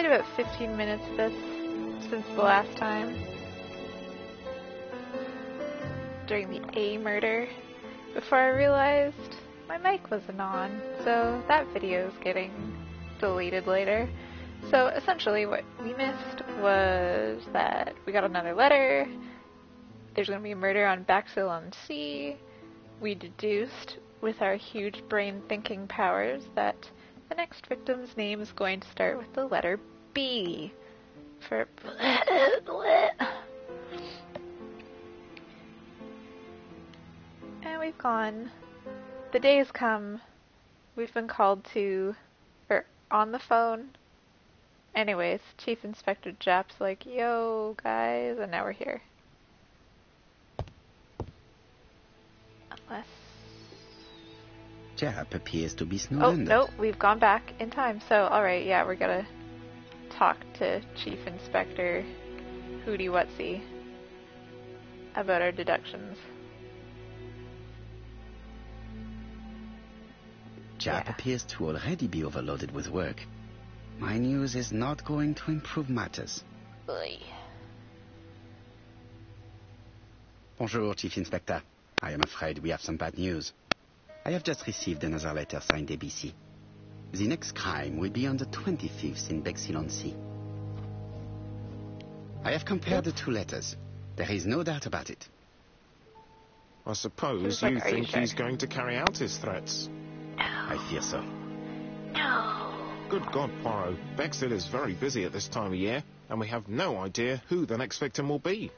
played about 15 minutes of this since the last time. During the A murder. Before I realized my mic wasn't on. So that video is getting deleted later. So essentially what we missed was that we got another letter. There's going to be a murder on Bexhill-on-Sea. We deduced with our huge brain thinking powers that the next victim's name is going to start with the letter B for and we've gone. The day's come. We've been called to, or on the phone. Anyways, Chief Inspector Japp's like, yo guys, and now we're here. Unless... Japp appears to be snowed Oh, under. no, we've gone back in time. So, alright, yeah, we're gonna talk to Chief Inspector Hootie Wutsy about our deductions. Japp appears to already be overloaded with work. My news is not going to improve matters. Oy. Bonjour, Chief Inspector. I am afraid we have some bad news. I have just received another letter signed ABC. The next crime will be on the 25th in Bexhill-on-Sea. I have compared the two letters. There is no doubt about it. I suppose Like, you are you think sure? he's going to carry out his threats. I fear so. No. Good God, Poirot. Bexhill is very busy at this time of year, and we have no idea who the next victim will be.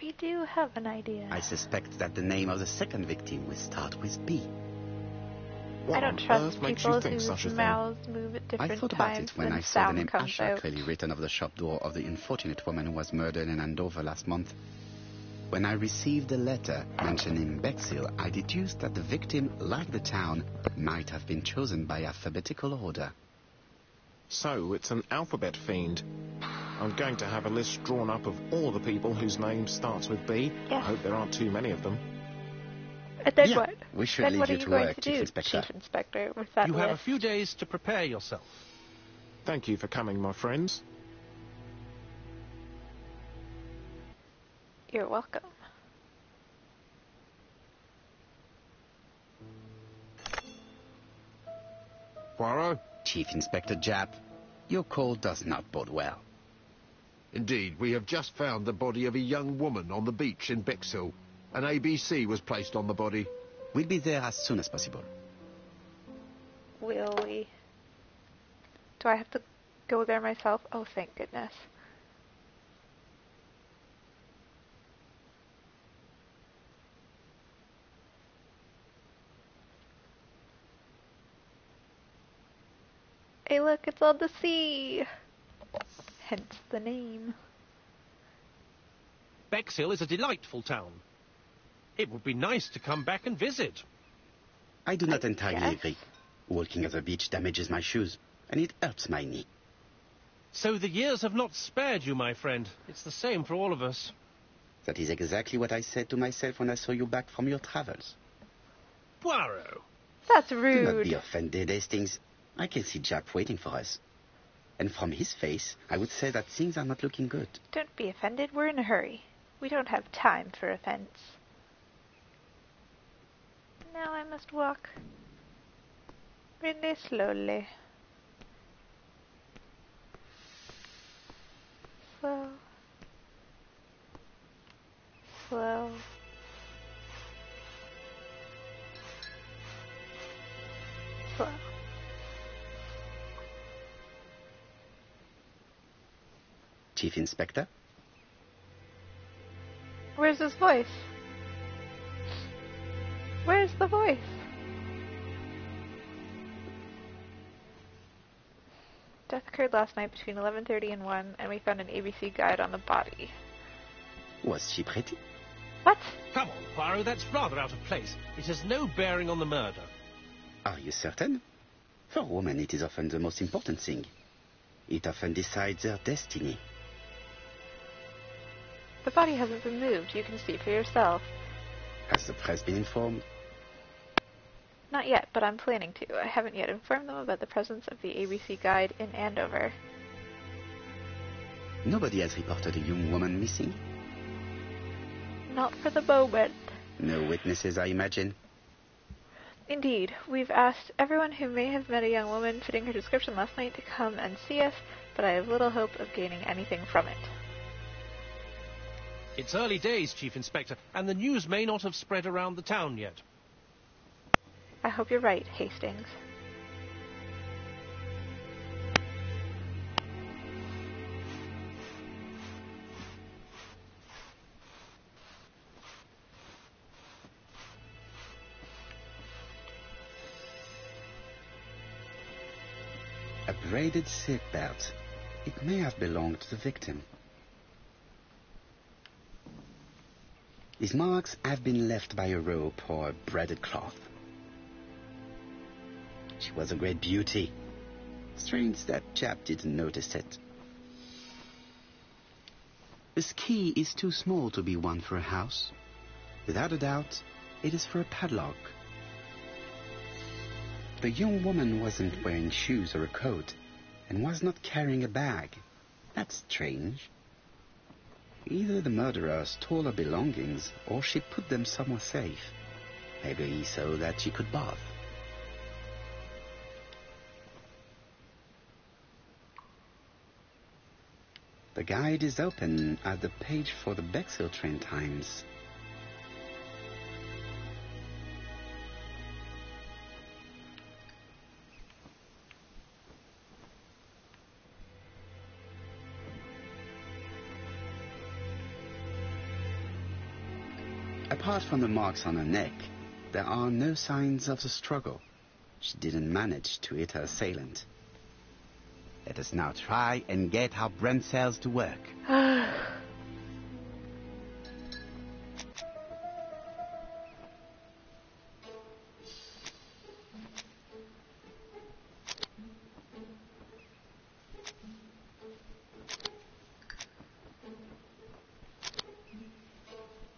We do have an idea. I suspect that the name of the second victim will start with B. What I don't on trust earth makes people you think such a whose thing? mouths move at I different thought about times it when and I saw the sound name comes Asher out. clearly written over the shop door of the unfortunate woman who was murdered in Andover last month. When I received the letter mentioning Bexhill, I deduced that the victim, like the town, might have been chosen by alphabetical order. So, it's an alphabet fiend. I'm going to have a list drawn up of all the people whose name starts with B. Yes. I hope there aren't too many of them. And then Yeah, what? we should Then leave what you are you to going work, to Chief do, Inspector. Chief Inspector, with that You list? have a few days to prepare yourself. Thank you for coming, my friends. You're welcome. Poirot? Chief Inspector Japp, your call does not bode well. Indeed, we have just found the body of a young woman on the beach in Bexhill. An ABC was placed on the body. We'll be there as soon as possible. Will we? Do I have to go there myself? Oh, thank goodness. Hey, look, it's on the sea! Hence the name. Bexhill is a delightful town. It would be nice to come back and visit. I do not entirely guess. agree. Walking on the beach damages my shoes, and it hurts my knee. So the years have not spared you, my friend. It's the same for all of us. That is exactly what I said to myself when I saw you back from your travels. Poirot. That's Do not rude. be offended, Hastings. I can see Japp waiting for us. And from his face, I would say that things are not looking good. Don't be offended, we're in a hurry. We don't have time for offense. Now I must walk really slowly. Slow. Slow. Slow. Chief Inspector? Where's his voice? Where's the voice? Death occurred last night between 11:30 and 1, and we found an ABC guide on the body. Was she pretty? What? Come on, Poirot, that's rather out of place. It has no bearing on the murder. Are you certain? For women, it is often the most important thing. It often decides their destiny. The body hasn't been moved. You can see for yourself. Has the press been informed? Not yet, but I'm planning to. I haven't yet informed them about the presence of the ABC guide in Andover. Nobody has reported a young woman missing? Not for the moment. No witnesses, I imagine. Indeed, we've asked everyone who may have met a young woman fitting her description last night to come and see us, but I have little hope of gaining anything from it. It's early days, Chief Inspector, and the news may not have spread around the town yet. I hope you're right, Hastings. A braided seat belt. It may have belonged to the victim. These marks have been left by a rope or a braided cloth. She was a great beauty. Strange that chap didn't notice it. This key is too small to be one for a house. Without a doubt, it is for a padlock. The young woman wasn't wearing shoes or a coat, and was not carrying a bag. That's strange. Either the murderer stole her belongings, or she put them somewhere safe. Maybe so that she could bath. The guide is open at the page for the Bexhill train times. Apart from the marks on her neck, there are no signs of the struggle. She didn't manage to hit her assailant. Let us now try and get our brain cells to work.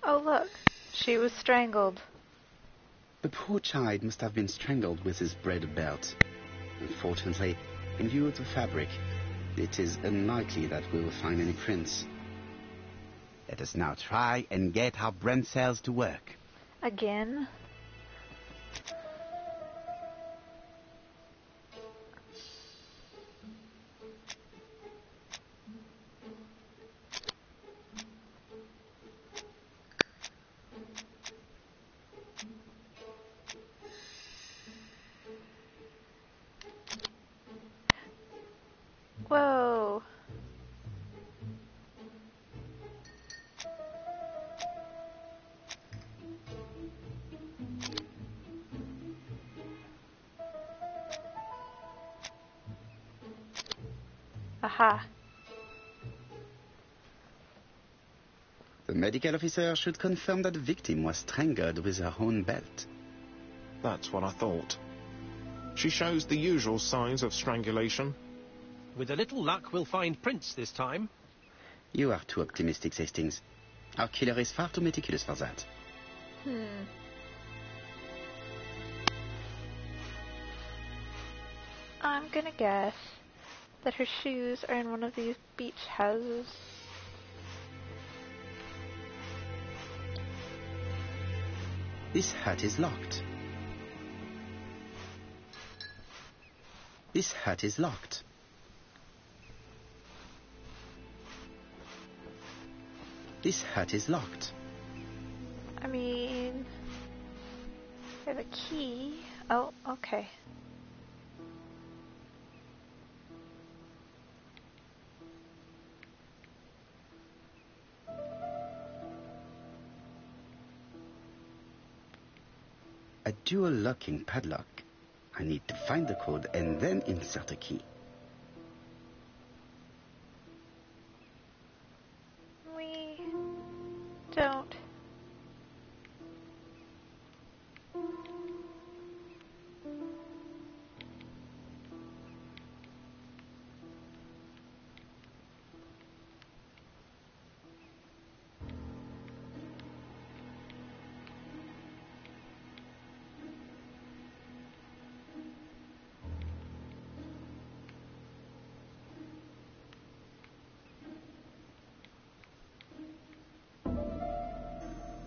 Oh, look. She was strangled. The poor child must have been strangled with his braided belt. Unfortunately, in view of the fabric, it is unlikely that we will find any prints. Let us now try and get our brain cells to work. Again? Whoa. Aha. The medical officer should confirm that the victim was strangled with her own belt. That's what I thought. She shows the usual signs of strangulation. With a little luck, we'll find prints this time. You are too optimistic, Hastings. Our killer is far too meticulous for that. I'm gonna guess that her shoes are in one of these beach houses. This hut is locked. This hut is locked. This hut is locked. I mean, I have a key. Oh, okay. A dual locking padlock. I need to find the code and then insert a key. We don't.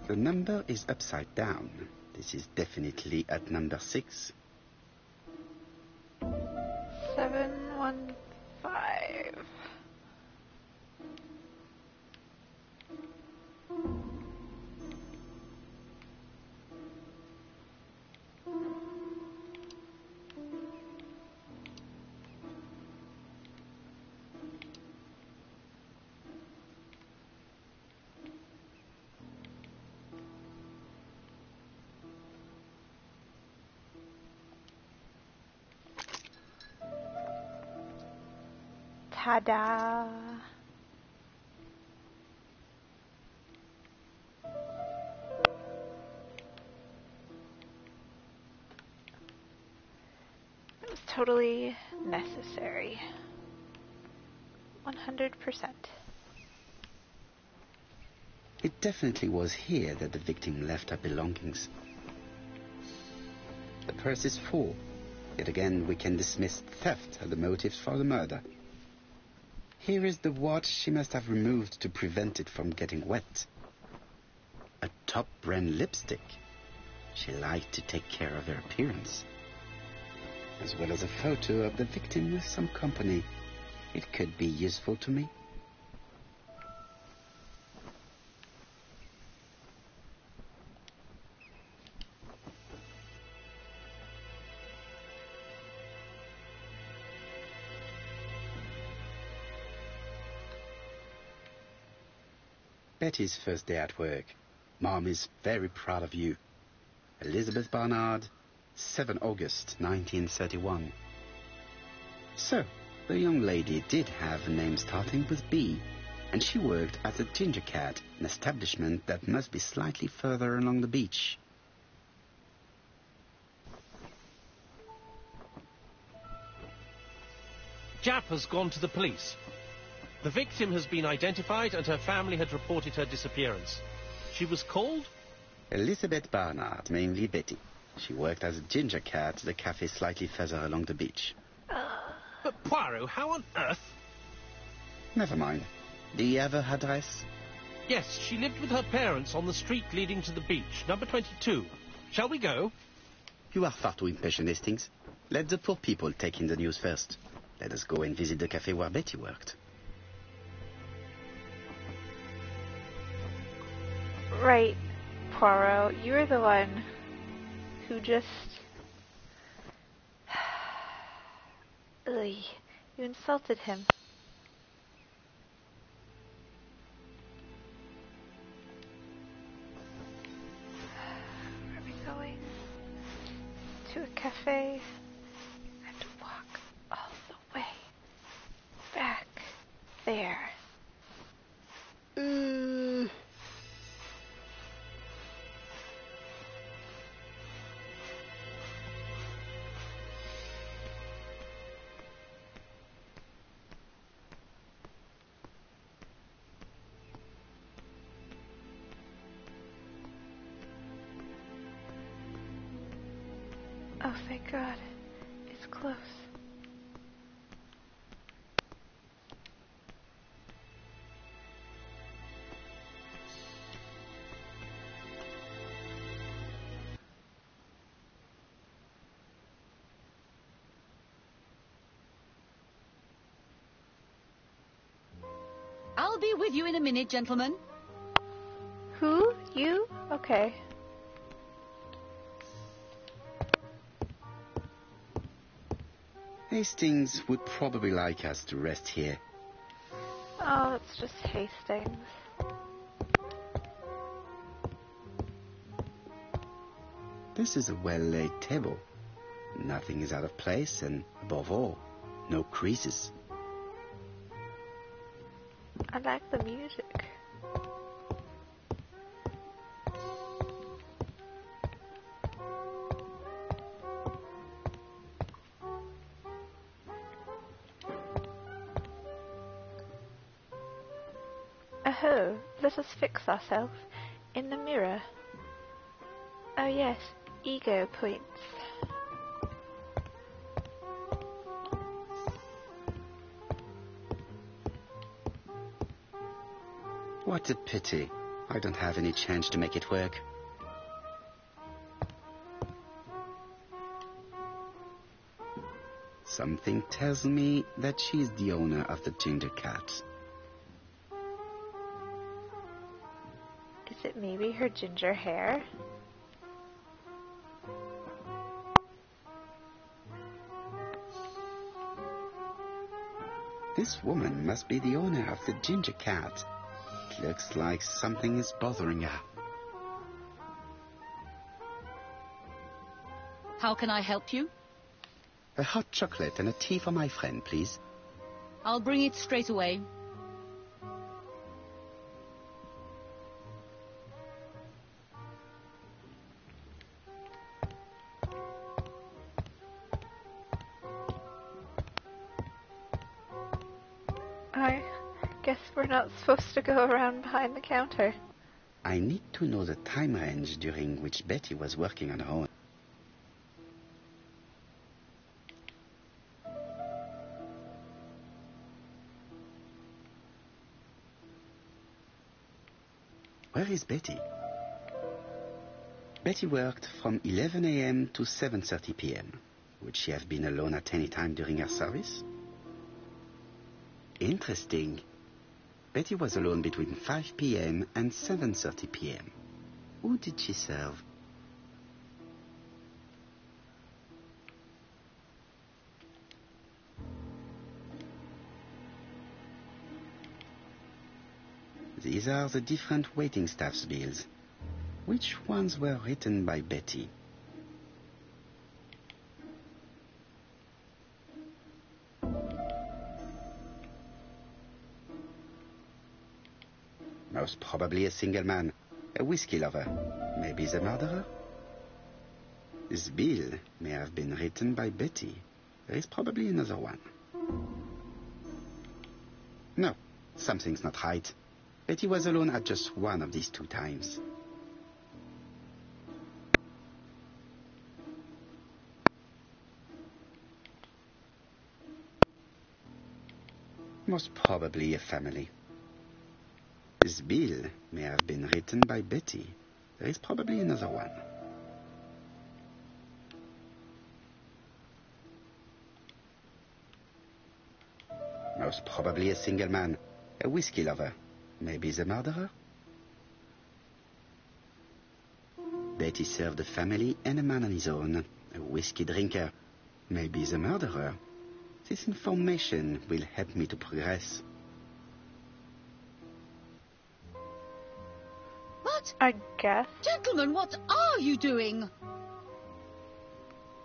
The number is upside down. This is definitely at number 6. 715. Ta-da! It was totally necessary. 100%. It definitely was here that the victim left her belongings. The purse is full. Yet again, we can dismiss theft as the motives for the murder. Here is the watch she must have removed to prevent it from getting wet. A top brand lipstick. She liked to take care of her appearance. As well as a photo of the victim with some company. It could be useful to me. Betty's first day at work. Mom is very proud of you. Elizabeth Barnard, 7 August 1931. So, the young lady did have a name starting with B, and she worked as a ginger cat, an establishment that must be slightly further along the beach. Jap has gone to the police. The victim has been identified and her family had reported her disappearance. She was called? Elizabeth Barnard, mainly Betty. She worked as a ginger cat at a cafe slightly further along the beach. But Poirot, how on earth? Never mind. Do you have her address? Yes, she lived with her parents on the street leading to the beach, number 22. Shall we go? You are far too impatient, Hastings. Let the poor people take in the news first. Let us go and visit the cafe where Betty worked. Right, Poirot, you're the one who just... Ugh, you insulted him. Where are we going? To a cafe. I have to walk all the way back there. Oh, thank God. It's close. I'll be with you in a minute, gentlemen. Who? You? Okay. Hastings would probably like us to rest here. Oh, it's just Hastings. This is a well-laid table. Nothing is out of place, and above all, no creases. I like the music. Oh, let us fix ourselves in the mirror. Oh yes, ego points. What a pity. I don't have any change to make it work. Something tells me that she's the owner of the ginger cat. Is it maybe her ginger hair? This woman must be the owner of the ginger cat. It looks like something is bothering her. How can I help you? A hot chocolate and a tea for my friend, please. I'll bring it straight away. I guess we're not supposed to go around behind the counter. I need to know the time range during which Betty was working on her own. Where is Betty? Betty worked from 11 a.m. to 7:30 p.m. Would she have been alone at any time during her service? Interesting. Betty was alone between 5 p.m. and 7:30 p.m. Who did she serve? These are the different waiting staff's bills. Which ones were written by Betty? Most probably a single man, a whiskey lover. Maybe the murderer? This bill may have been written by Betty. There is probably another one. No, something's not right. Betty was alone at just one of these 2 times. Most probably a family. This bill may have been written by Betty. There is probably another one. Most probably a single man, a whiskey lover. Maybe the murderer? Betty served a family and a man on his own, a whiskey drinker. Maybe the murderer. This information will help me to progress. What? I guess. Gentlemen, what are you doing?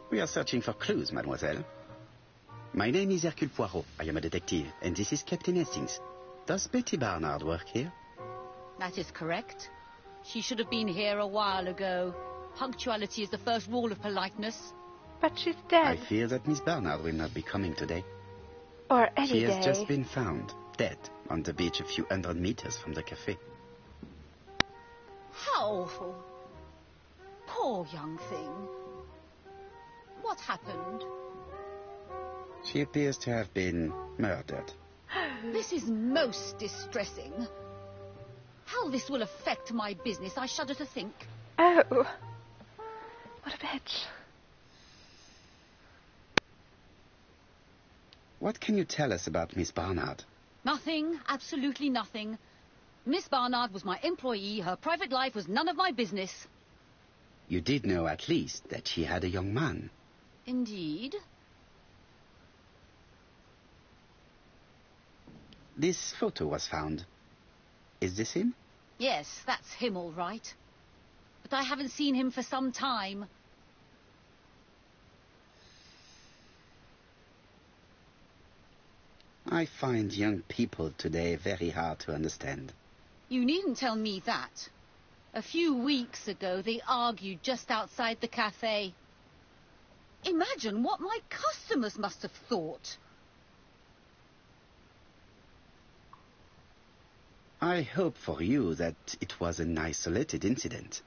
We are searching for clues, mademoiselle. My name is Hercule Poirot. I am a detective, and this is Captain Hastings. Does Betty Barnard work here? That is correct. She should have been here a while ago. Punctuality is the first rule of politeness. But she's I dead. fear that Miss Barnard will not be coming today. Or any She day. has just been found, dead, on the beach a few hundred meters from the cafe. How awful. Poor young thing. What happened? She appears to have been murdered. This is most distressing. How this will affect my business, I shudder to think. Oh. What a bitch. What can you tell us about Miss Barnard? Nothing, absolutely nothing. Miss Barnard was my employee. Her private life was none of my business. You did know at least that she had a young man. Indeed. This photo was found. Is this him? Yes, that's him all right. But I haven't seen him for some time. I find young people today very hard to understand. You needn't tell me that. A few weeks ago, they argued just outside the cafe. Imagine what my customers must have thought. I hope for you that it was an isolated incident.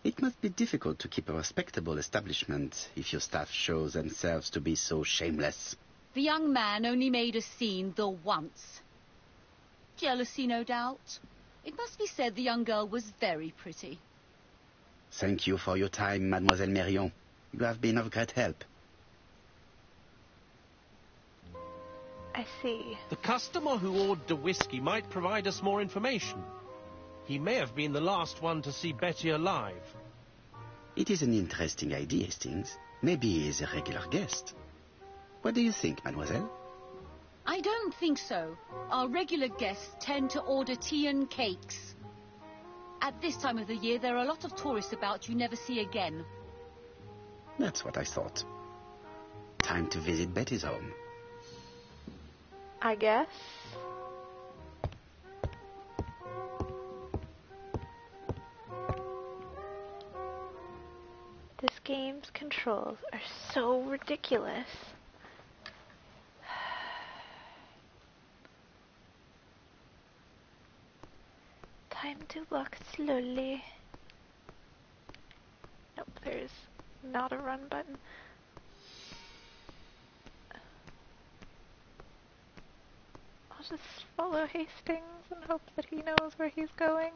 It must be difficult to keep a respectable establishment if your staff show themselves to be so shameless. The young man only made a scene the once. Jealousy, no doubt. It must be said the young girl was very pretty. Thank you for your time, Mademoiselle Mérion. You have been of great help. I see. The customer who ordered the whiskey might provide us more information. He may have been the last one to see Betty alive. It is an interesting idea, Hastings. Maybe he is a regular guest. What do you think, mademoiselle? I don't think so. Our regular guests tend to order tea and cakes. At this time of the year, there are a lot of tourists about you never see again. That's what I thought. Time to visit Betty's home. I guess. This game's controls are so ridiculous. Time to walk slowly. Nope, there's not a run button. I'll just follow Hastings and hope that he knows where he's going.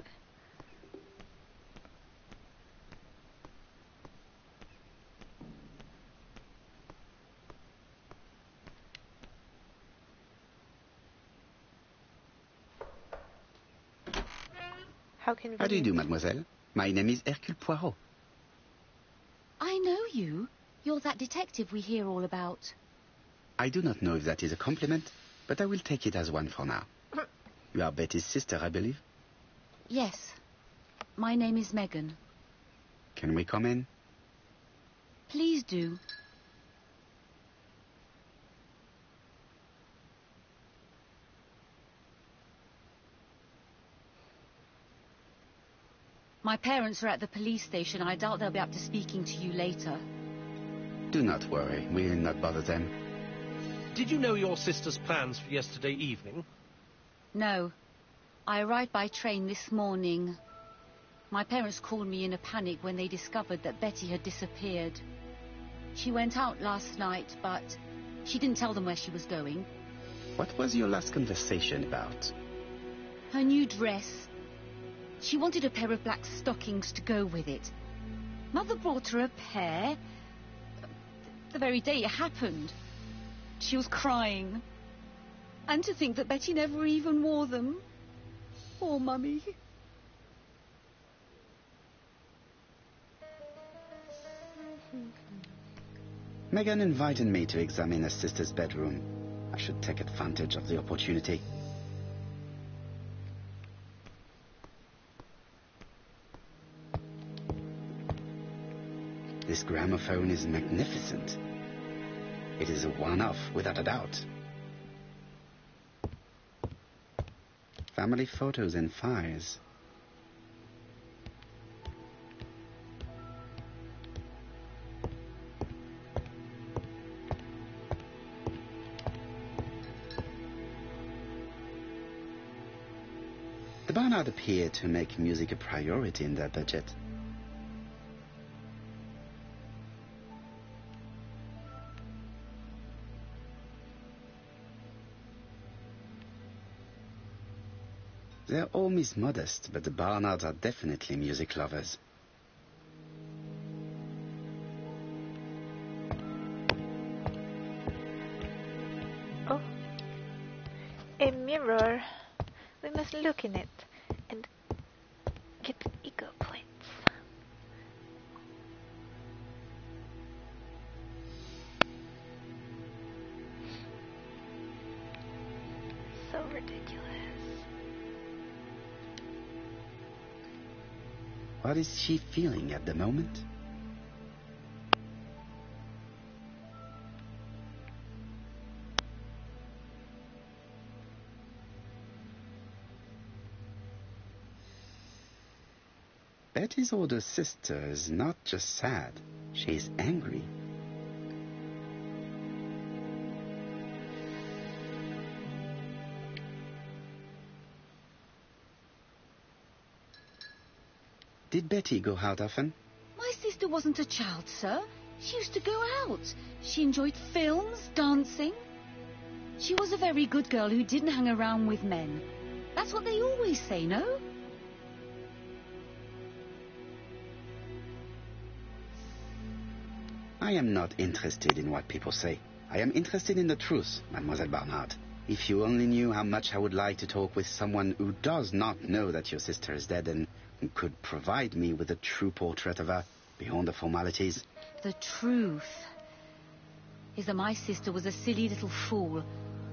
How convenient. How do you do, mademoiselle? My name is Hercule Poirot. I know you. You're that detective we hear all about. I do not know if that is a compliment, but I will take it as one for now. You are Betty's sister, I believe? Yes. My name is Megan. Can we come in? Please do. My parents are at the police station. I doubt they'll be up to speaking to you later. Do not worry. We will not bother them. Did you know your sister's plans for yesterday evening? No. I arrived by train this morning. My parents called me in a panic when they discovered that Betty had disappeared. She went out last night, but she didn't tell them where she was going. What was your last conversation about? Her new dress. She wanted a pair of black stockings to go with it. Mother brought her a pair. The very day it happened. She was crying. And to think that Betty never even wore them. Poor Mummy. Megan invited me to examine her sister's bedroom. I should take advantage of the opportunity. This gramophone is magnificent. It is a one-off, without a doubt. Family photos and files. The Barnard appeared to make music a priority in their budget. Their home is modest, but the Barnards are definitely music lovers. Oh. A mirror. We must look in it and get ego points. So ridiculous. What is she feeling at the moment? Betty's older sister is not just sad, she is angry. Did Betty go out often? My sister wasn't a child, sir. She used to go out. She enjoyed films, dancing. She was a very good girl who didn't hang around with men. That's what they always say, no? I am not interested in what people say. I am interested in the truth, Mademoiselle Barnard. If you only knew how much I would like to talk with someone who does not know that your sister is dead and who could provide me with a true portrait of her beyond the formalities. The truth is that my sister was a silly little fool.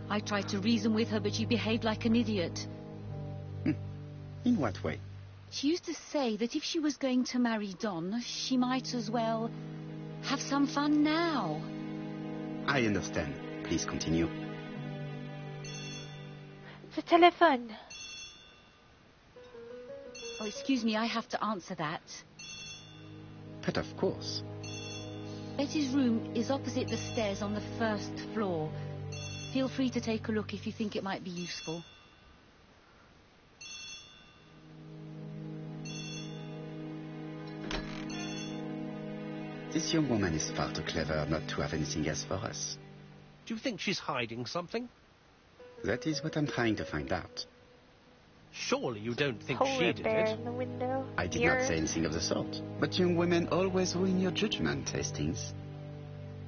I tried to reason with her, but she behaved like an idiot. In what way? She used to say that if she was going to marry Don, she might as well have some fun now. I understand. Please continue. The telephone. Oh, excuse me, I have to answer that. But of course. Betty's room is opposite the stairs on the first floor. Feel free to take a look if you think it might be useful. This young woman is far too clever not to have anything else for us. Do you think she's hiding something? That is what I'm trying to find out. Surely you don't think Polar she did bear it? in the window. I did Mirror. not say anything of the sort. But young women always ruin your judgment, Hastings.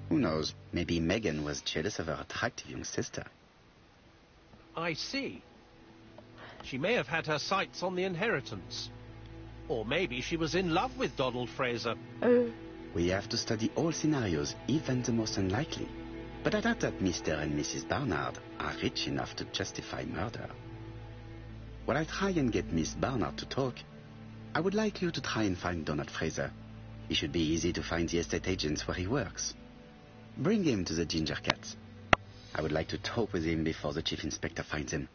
Who knows, maybe Megan was jealous of her attractive young sister. I see. She may have had her sights on the inheritance. Or maybe she was in love with Donald Fraser. We have to study all scenarios, even the most unlikely. But I doubt that Mr. and Mrs. Barnard are rich enough to justify murder. While I try and get Miss Barnard to talk, I would like you to try and find Donald Fraser. It should be easy to find the estate agents where he works. Bring him to the Ginger Cat. I would like to talk with him before the chief inspector finds him.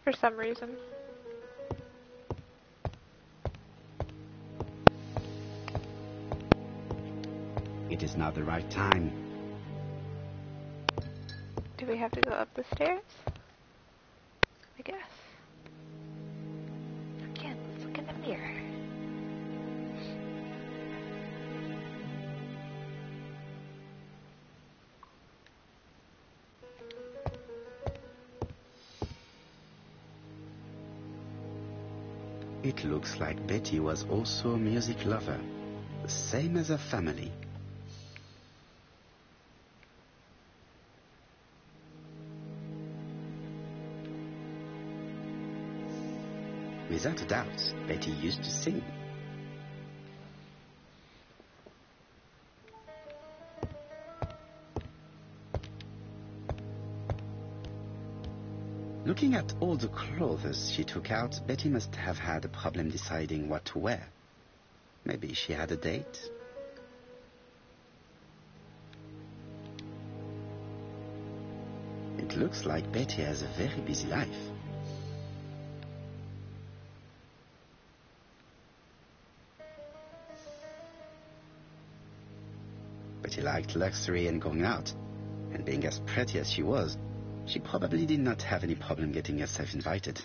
For some reason. It is now the right time. Do we have to go up the stairs? I guess. Again, let's look in the mirror. It looks like Betty was also a music lover, the same as her family. Without a doubt, Betty used to sing. Looking at all the clothes she took out, Betty must have had a problem deciding what to wear. Maybe she had a date? It looks like Betty has a very busy life. Betty liked luxury and going out, and being as pretty as she was, she probably did not have any problem getting herself invited.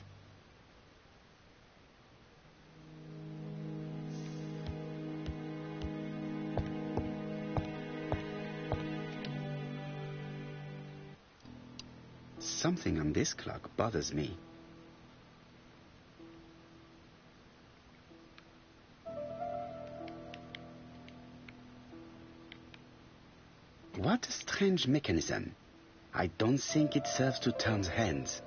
Something on this clock bothers me. What a strange mechanism. I don't think it serves to turn hands.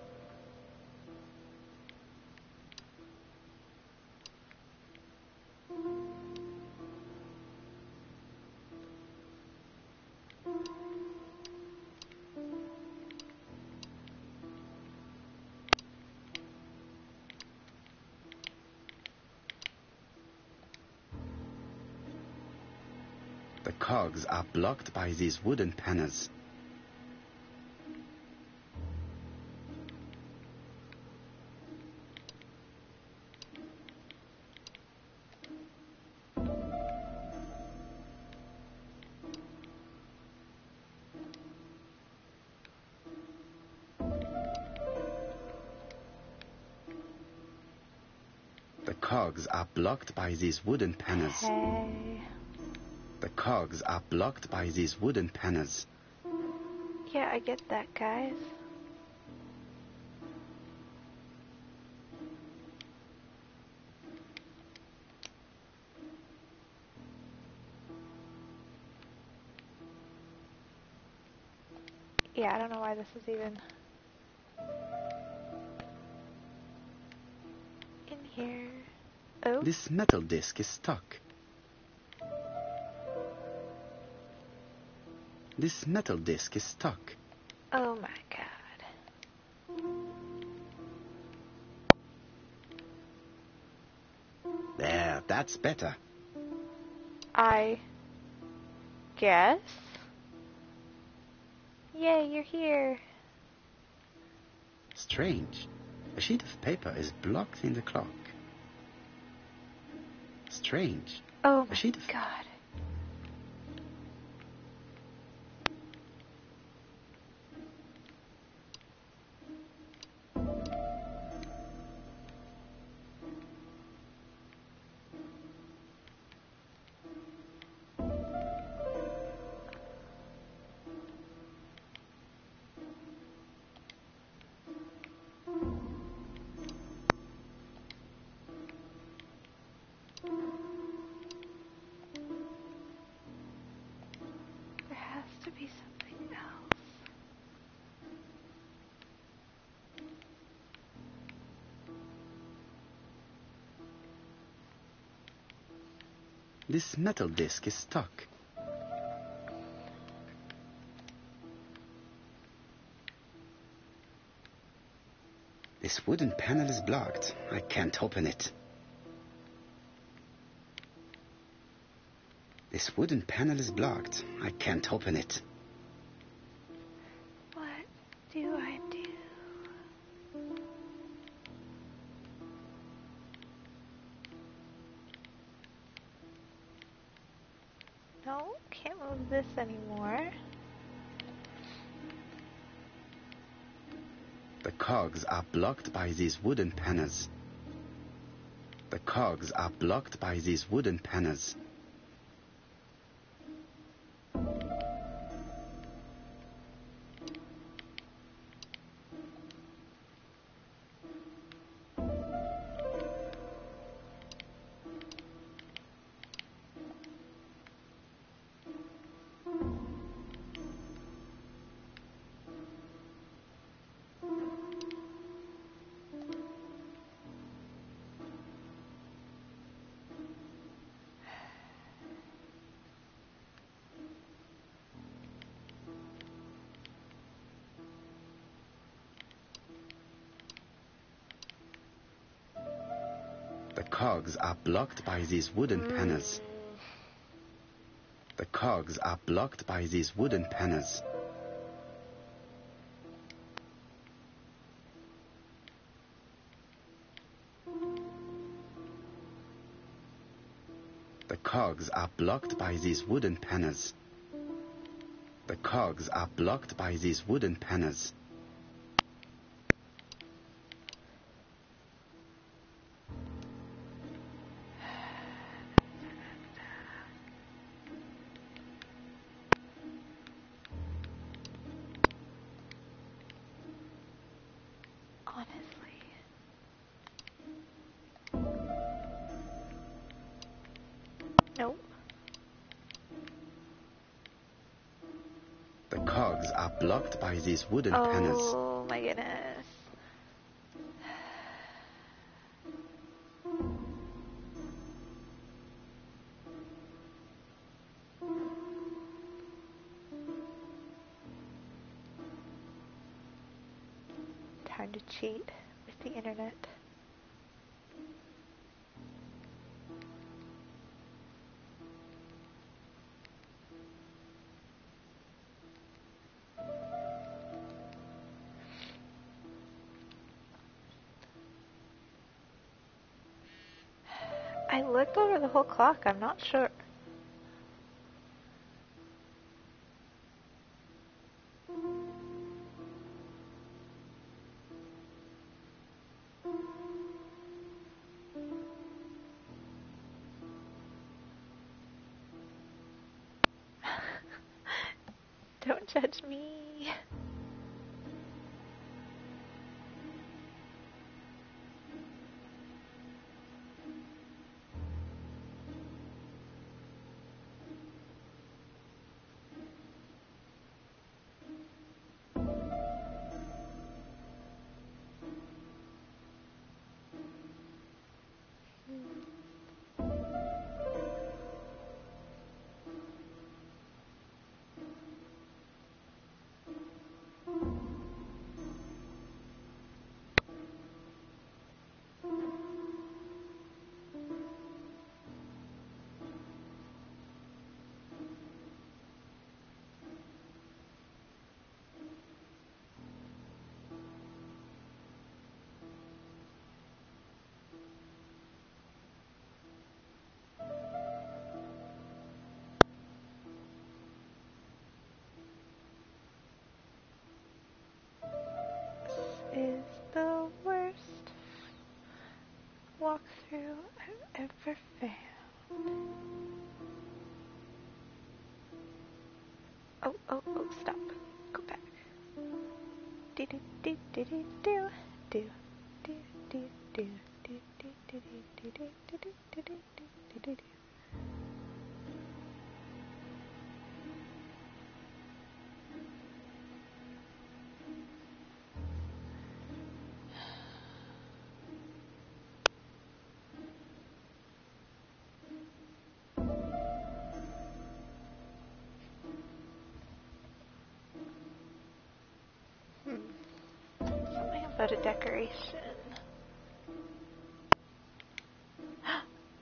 The cogs are blocked by these wooden panels. The cogs are blocked by these wooden panels. Hey. The cogs are blocked by these wooden panels. Yeah, I get that, guys. Yeah, I don't know why this is even in here. Oh. This metal disc is stuck. This metal disc is stuck. Oh my god. There, that's better. I guess. Yay, you're here. Strange. A sheet of paper is blocked in the clock. Strange. Oh A my sheet of... god. There has to be something else. This metal disc is stuck. This wooden panel is blocked. I can't open it. This wooden panel is blocked. I can't open it. What do I do? No, can't move this anymore. The cogs are blocked by these wooden panels. The cogs are blocked by these wooden panels. The cogs are blocked by these wooden panels. The cogs are blocked by these wooden panels. The cogs are blocked by these wooden panels. The cogs are blocked by these wooden panels. Honestly. Nope. The cogs are blocked by these wooden panels. Oh my goodness. Time to cheat with the internet. I looked over the whole clock, I'm not sure. Don't judge me. walkthrough I've ever found. Oh, stop. Go back. Do do do do do do do do do do do do do do do do do do do. Something about a decoration.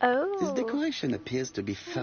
Oh. This decoration appears to be felt